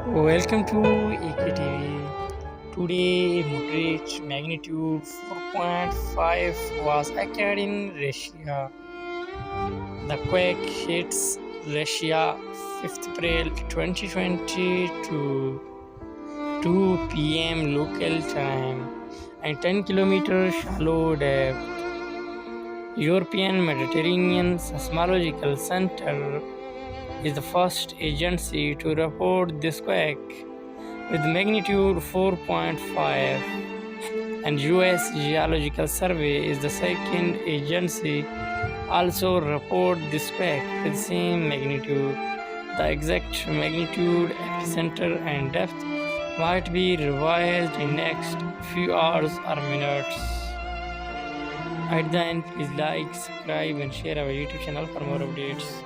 Welcome to EKTV. Today, moderate magnitude 4.5 was occurred in Russia. The quake hits Russia 5th April 2020 to 2 p.m. local time and 10 kilometers shallow depth. European Mediterranean Seismological Center is the first agency to report this quake with magnitude 4.5, and US Geological Survey is the second agency also report this quake with same magnitude. The exact magnitude, epicenter and depth might be revised in next few hours or minutes. At the end, please like, subscribe and share our YouTube channel for more updates.